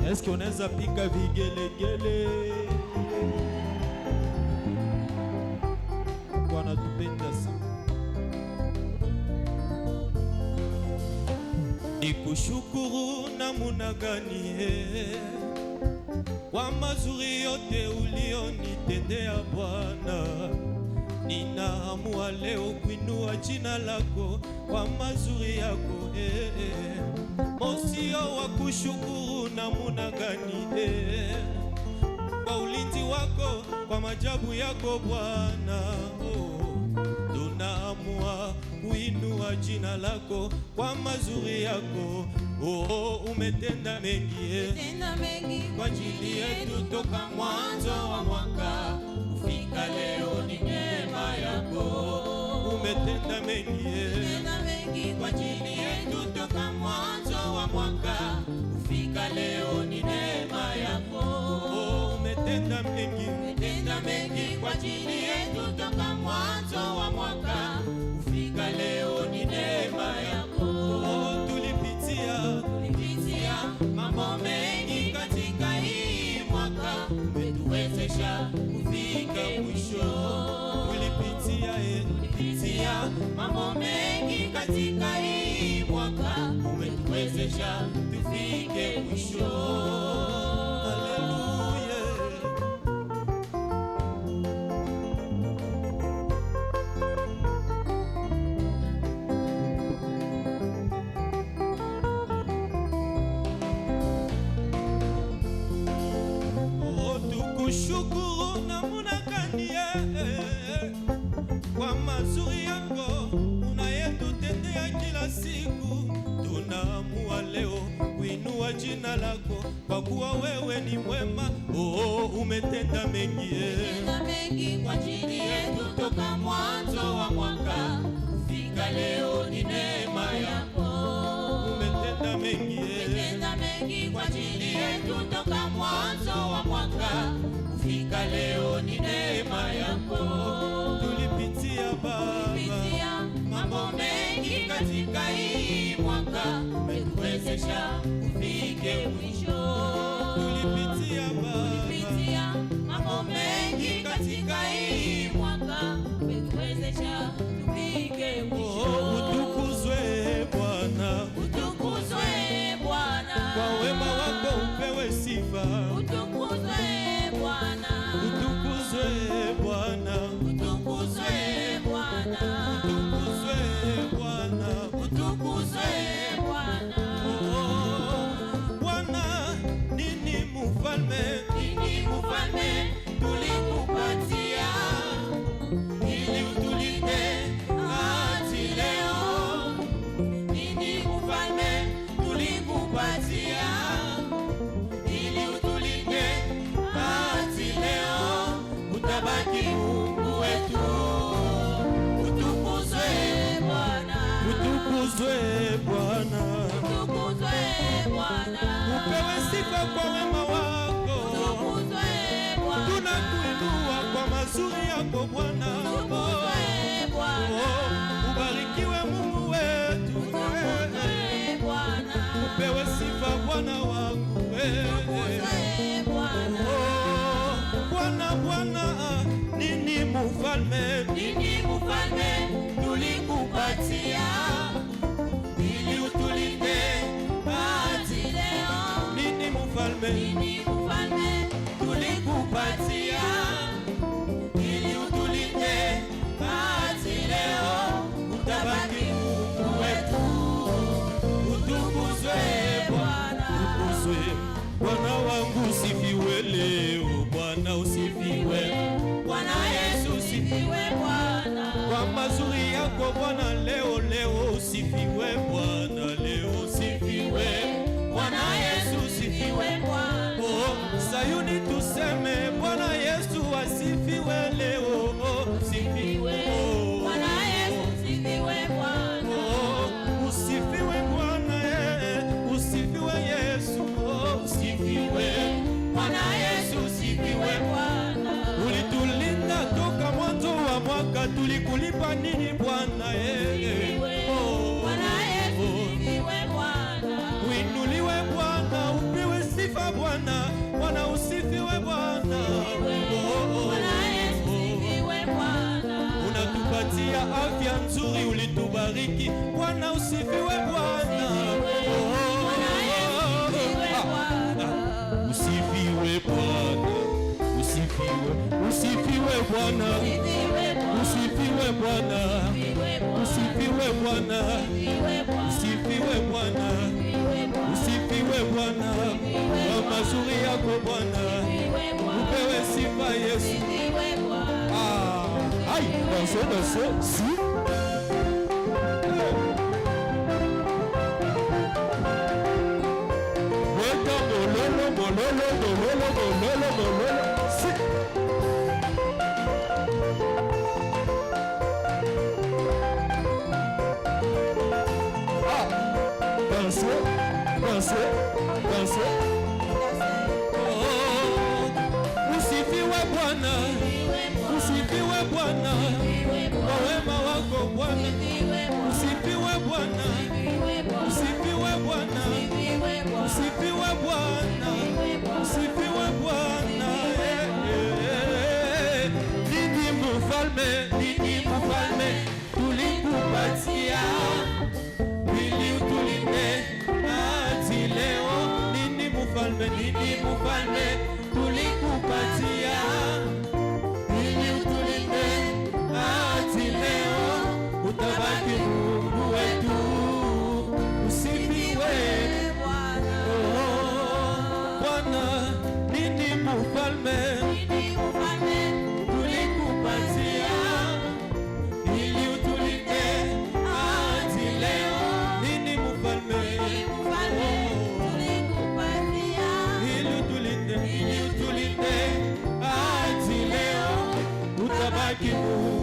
Est-ce qu'on a piga vigelegele? Bwana tupenda sana. Nikushukuru namuna gani kwa mazuri yote ulionitendea Bwana. Ninaamua leo kuinua jina lako kwa mazuri yako Mosio wa kushukuru namuna gani kwa ulinzi wako, kwa majabu yako Bwana. Tunaamua kuinua jina lako kwa mazuri yako. Umetenda mengi kwa ajili yetu toka mwanzo wa mwaka kufika leo, ni neema yako. Umetenda mengi kwa ajili yetu toka mwanzo wa mwaka kufika leo, ni neema yako. Umetenda mengi kwa ajili yetu toka mwanzo wa mwaka kufika leo, ni neema yako. Tulipitia mambo mengi katika hii mwaka, umetuwezesha kufika mwisho. Tulipitia mambo mengi katika hii mwaka, umetuwezesha tufike mwisho. Haleluya. Tukushukuru namuna gani kwa mazuri yako unayetutendea kila siku. Tunaamua leo kuinua jina lako kwa kuwa wewe ni mwema. Umetenda mengi kwa ajili yetu toka mwanzo wa mwaka kufika leo, ni neema yako. Umetenda mengi kwa ajili yetu toka mwanzo wa mwaka kufika leo, ni neema yako. Tulipitia mambo mengi katika hii mwaka, umetuwezesha kufike mwisho. Tulipitia mambo mengi katika hii mwaka, umetuwezesha tufike mwisho. Utukuzwe Bwana, kwa wema wako upewe sifa. Utukuzwe Bwana, utukuzwe Bwana, utukuzwe Bwana, utukuzwe Bwana, utukuzwe Bwana. Bwana, nini mfalme tulikupatia ili utulinde hadi leo? Nini mfalme tulikupatia ili utulinde hadi leo? Utabaki Mungu wetu. Utukuzwe Bwana, utukuzwe Bwana, utukuzwe Bwana, upewe sifa kwa wema wako. Utukuzwe Bwana, tunakuinua kwa mazuri yako Bwana. Utukuzwe Bwana, ubarikiwe Mungu wetu. Utukuzwe Bwana, upewe sifa Bwana wangu. Utukuzwe Bwana, Bwana, nini mfalme tulikupatia ili utulinde hadi leo? Nini mfalme tulikupatia ili utulinde hadi leo? Utabaki Mungu wetu. Utukuzwe Bwana, utukuzwe Bwana wangu, usifiwe leo Bwana, usifiwe Bwana Yesu, usifiwe Bwana kwa mazuri yako Bwana. Leo usifiwe Bwana, leo usifiwe Bwana Yesu, usifiwe Bwana. kubariki. Bwana usifiwe Bwana. Usifiwe Bwana. Usifiwe Bwana. Usifiwe Bwana. Usifiwe Bwana. Usifiwe Bwana. Usifiwe Bwana. Kwa mazuri yako Bwana. Upewe sifa Yesu. Aïe, dansez, si. Weka mololo, mololo, mololo, mololo, mololo, si. Dansez, dansez, dansez. Usifiwe Bwana. Usifiwe Bwana. Kwa wema wako Bwana. Usifiwe Bwana. Usifiwe Bwana. Usifiwe Bwana. Usifiwe Bwana. Nini mfalme, nini mfalme tulikupatia ili utulinde hadi leo. Nini mfalme, nini mfalme tulikupatia ili utulinde hadi leo. Utabaki Mungu wetu. Usifiwe Bwana. Nini mfalme tulikupatia ili utulinde hadi leo. Nini mfalme ili utulinde hadi leo. Utabaki Mungu